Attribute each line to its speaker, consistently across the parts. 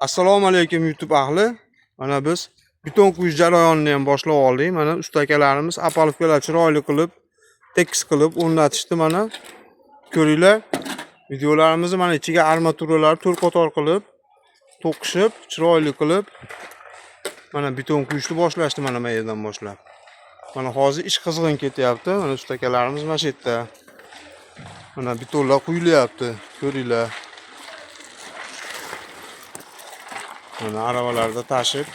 Speaker 1: Assalomu alaykum YouTube ahli. Mana biz beton quyish jarayonini ham boshlab oldik. Mana usta akalarimiz apalifkalar chiroyli qilib, tekis qilib o'rnatishdi mana. Ko'ringlar. Videolarimizni mana ichiga armaturalar to'rt qator qilib, to'qishib, chiroyli qilib mana beton quyishni boshlashdi mana bu yerdan boshlab. Mana hozir ish qizg'in ketyapti. Mana usta akalarimiz mana shu yerda. Mana betonlar quyilyapti. Ko'ringlar. Mana aravalarda tashib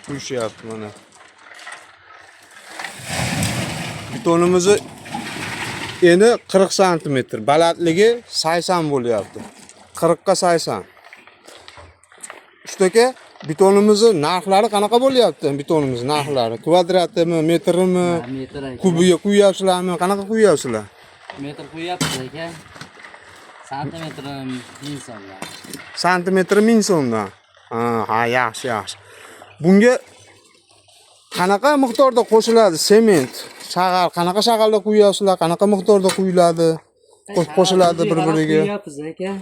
Speaker 1: quyishyapti mana. Betonimizni eni 40 sm, balandligi 80 bo'lyapti. 40 ga 80. Usta aka, betonimizni narxlari qanaqa bo'lyapti? Betonimiz narxlari kvadratimi, metrimi, kubiga quyapsizlarmi? Qanaqa quyapsizlar?
Speaker 2: Metr quyapsiz aka. Santimetri 1000 so'mdan.
Speaker 1: Santimetri 1000 so'mdan. Ha, yaxshi, yaxshi. Bunga qanaqa miqdorda qo'shiladi sement? Shag'al, qanaqa shag'alda quyapsizlar? Qanaqa miqdorda quyiladi? Qo'shiladi bir-biriga.
Speaker 2: Quyapsiz aka.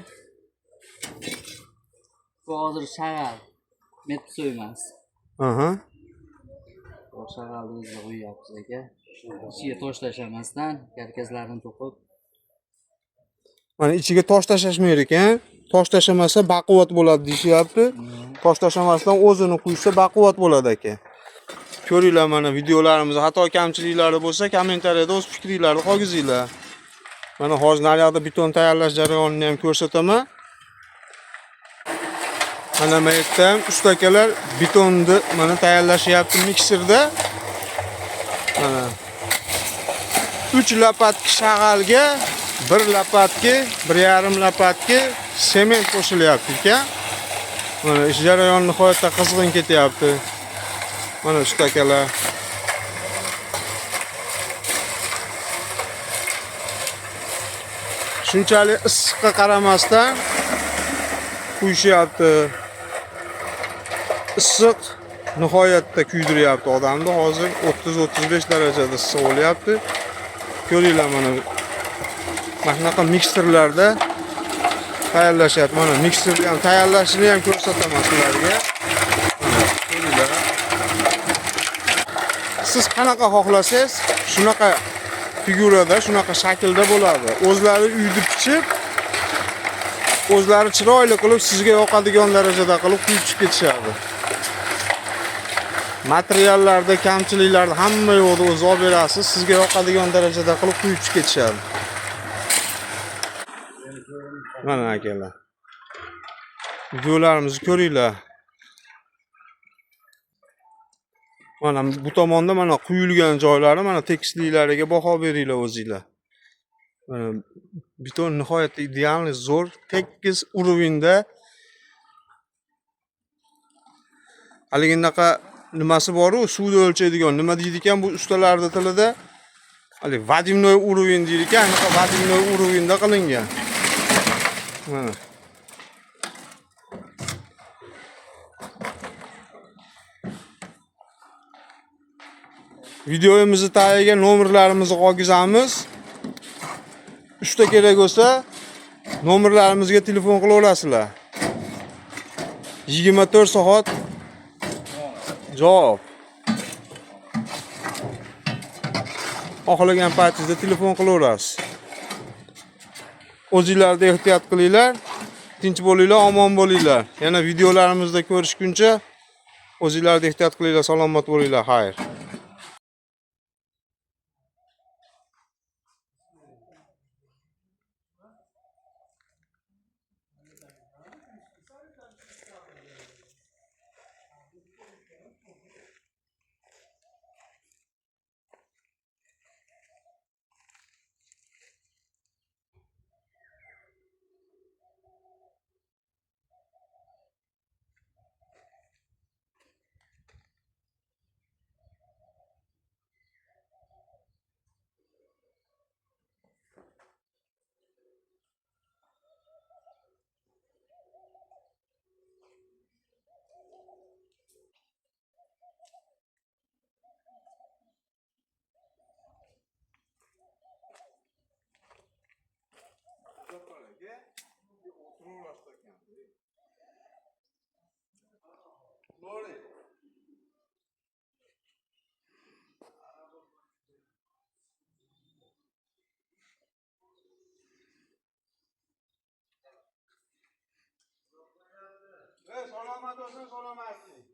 Speaker 2: Bu hozir shag'al. Metr so'ymas.
Speaker 1: Aha.
Speaker 2: Bu shag'alni o'zida quyapsiz aka. Ichiga tosh tashlamasdan karkaslarni to'qib.
Speaker 1: Mana ichiga tosh tashlashmaydi ekan. Tosh tashamasa baquvvat bo'ladi deyapti. Tosh tashamasdan o'zini quysa baquvvat bo'ladi aka. Ko'ringlar mana videolarimizda xato kamchiliklari bo'lsa kommentariyada o'z fikringizni qoldiringlar. Mana hozir naryoqda beton tayyorlash jarayonini ham ko'rsataman. Mana bu yerda ham usta akalar betonni mana tayyorlashyapti mikserda. Mana 3 lapatki shag'alga 1 lapatki, 1,5 lapatki sement qo'shilyapti ekan. Mana ish jarayoni nihoyatda qizg'in ketyapti. Mana usta akalar. Shunchalik issiqqa qaramasdan quyishyapti. Issiq nihoyatda kuydiryapti odamni. Hozir 30-35 darajada issiq bo'lyapti. Ko'ringlar mana shunaqa mikserlarda tayyorlashyapti. Mana mikserni ham tayyorlashini ham ko'rsataman sizlarga. Ko'ringlar. Siz qanaqa xohlasangiz, shunaqa figurada, shunaqa shaklda bo'ladi. O'zlari uyni pichib, o'zlari chiroyli qilib sizga yoqadigan darajada qilib quyib ketishadi. Materiallarda kamchiliklarni hamma yo'qda o'zi olib berasiz, sizga yoqadigan darajada qilib quyib ketishadi. Mana akalar. Videolarimizni ko'ringlar. Mana bu tomonda mana quyilgan joylari, mana tekisliklariga baho beringlar o'zingizlar. Mana beton nihoyatda ideal, zo'r, tekis urovingda. Haliginnaqa nimasi bor-ku, suvni o'lchaydigan, nima deydi ekan bu ustalarning tilida? Hali vadimnoy uroving deydi ekan, anaqa vadimnoy urovingda qilingan. Mana. Videomizni tagiga nomerlarimizni qoldiramiz. Usta kerak bo'lsa, nomerlarimizga telefon qilaverasizlar. 24 soat javob. Xohlagan paytingizda telefon qilaverasiz. O'zingizlarda ehtiyot qilinglar, tinch bo'linglar, omon bo'linglar. Yana videolarimizda ko'rishguncha o'zingizlarda ehtiyot qilinglar, salomat bo'linglar. Xayr. so'ramaslik.